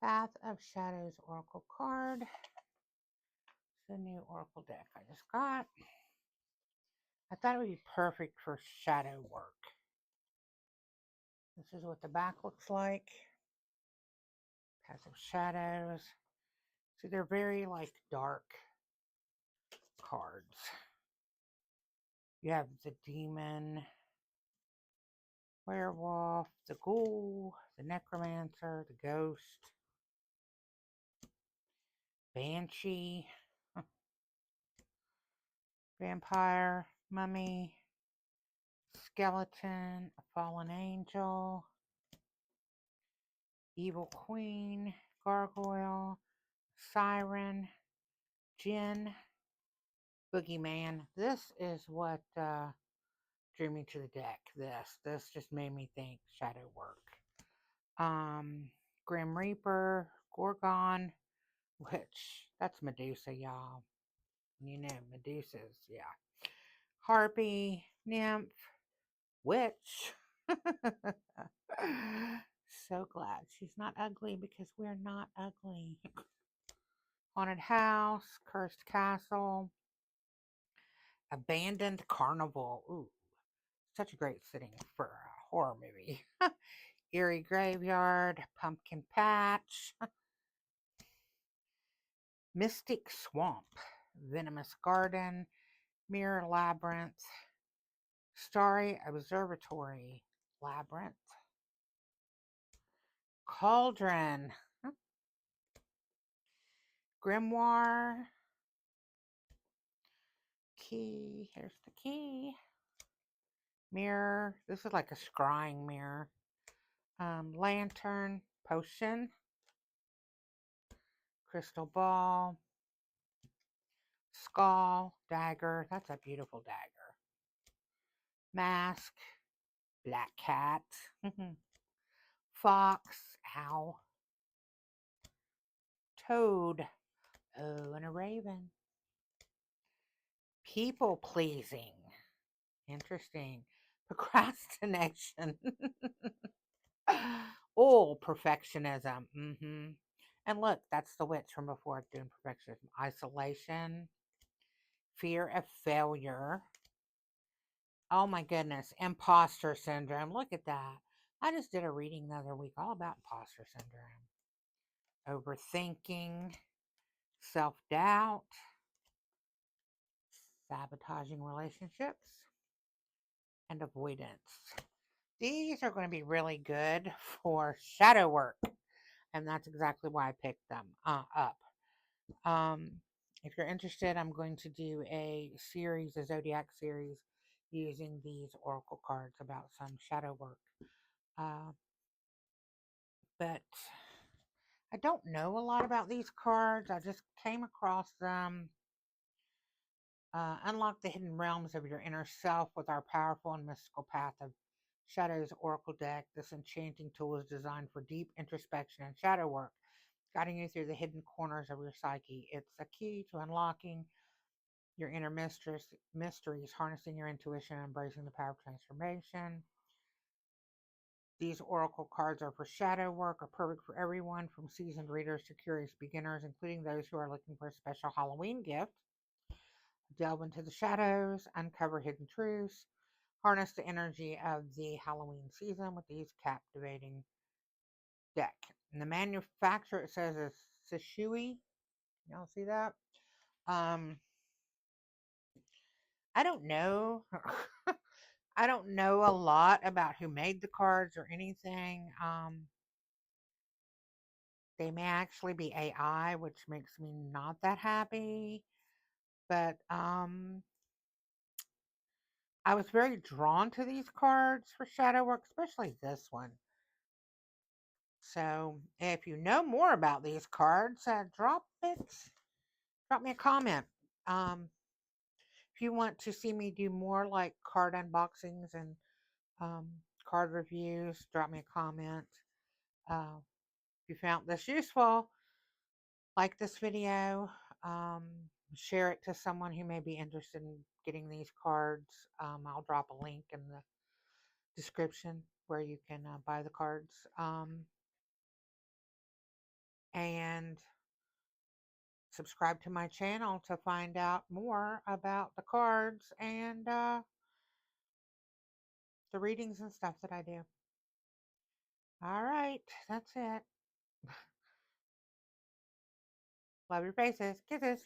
Path of Shadows Oracle card. It's the new Oracle deck I just got. I thought it would be perfect for shadow work. This is what the back looks like. Path of Shadows. See, they're very like dark cards. You have the demon, werewolf, the ghoul, the necromancer, the ghost, banshee, vampire, mummy, skeleton, a fallen angel, evil queen, gargoyle, siren, jinn, boogeyman. This is what drew me to the deck. This just made me think shadow work. Grim Reaper, Gorgon, which that's Medusa, y'all. You know, Medusas, yeah. Harpy, nymph, witch. So glad she's not ugly because we're not ugly. Haunted house, cursed castle, abandoned carnival. Ooh, such a great setting for a horror movie. Eerie graveyard, pumpkin patch, mystic swamp, venomous garden, mirror labyrinth, starry observatory labyrinth, cauldron, grimoire, key. Here's the key. Mirror. This is like a scrying mirror. Lantern, potion, crystal ball, skull, dagger. That's a beautiful dagger. Mask, black cat, fox, owl, toad, oh, and a raven. People pleasing. Interesting. Procrastination. Oh, perfectionism. And look, that's the witch from before doing perfectionism. Isolation. Fear of failure. Oh my goodness. Imposter syndrome. Look at that. I just did a reading the other week all about imposter syndrome. Overthinking. Self-doubt. Sabotaging relationships. And avoidance. These are going to be really good for shadow work. And that's exactly why I picked them up. If you're interested, I'm going to do a series, a zodiac series, using these oracle cards about some shadow work. But I don't know a lot about these cards. I just came across them. Unlock the hidden realms of your inner self with our powerful and mystical Path of Shadows Oracle deck. This enchanting tool is designed for deep introspection and shadow work, guiding you through the hidden corners of your psyche. It's a key to unlocking your inner mysteries, harnessing your intuition, and embracing the power of transformation. These oracle cards are for shadow work, are perfect for everyone from seasoned readers to curious beginners, including those who are looking for a special Halloween gift. Delve into the shadows, uncover hidden truths, harness the energy of the Halloween season with these captivating deck. And the manufacturer, it says, is Shishui. Y'all see that? I don't know. I don't know a lot about who made the cards or anything. They may actually be AI, which makes me not that happy. But I was very drawn to these cards for shadow work, especially this one. So if you know more about these cards, drop me a comment. If you want to see me do more like card unboxings and card reviews, drop me a comment. If you found this useful, like this video, um, share it to someone who may be interested in getting these cards. I'll drop a link in the description where you can buy the cards. and subscribe to my channel to find out more about the cards and the readings and stuff that I do. All right, that's it. Love your faces. Kisses.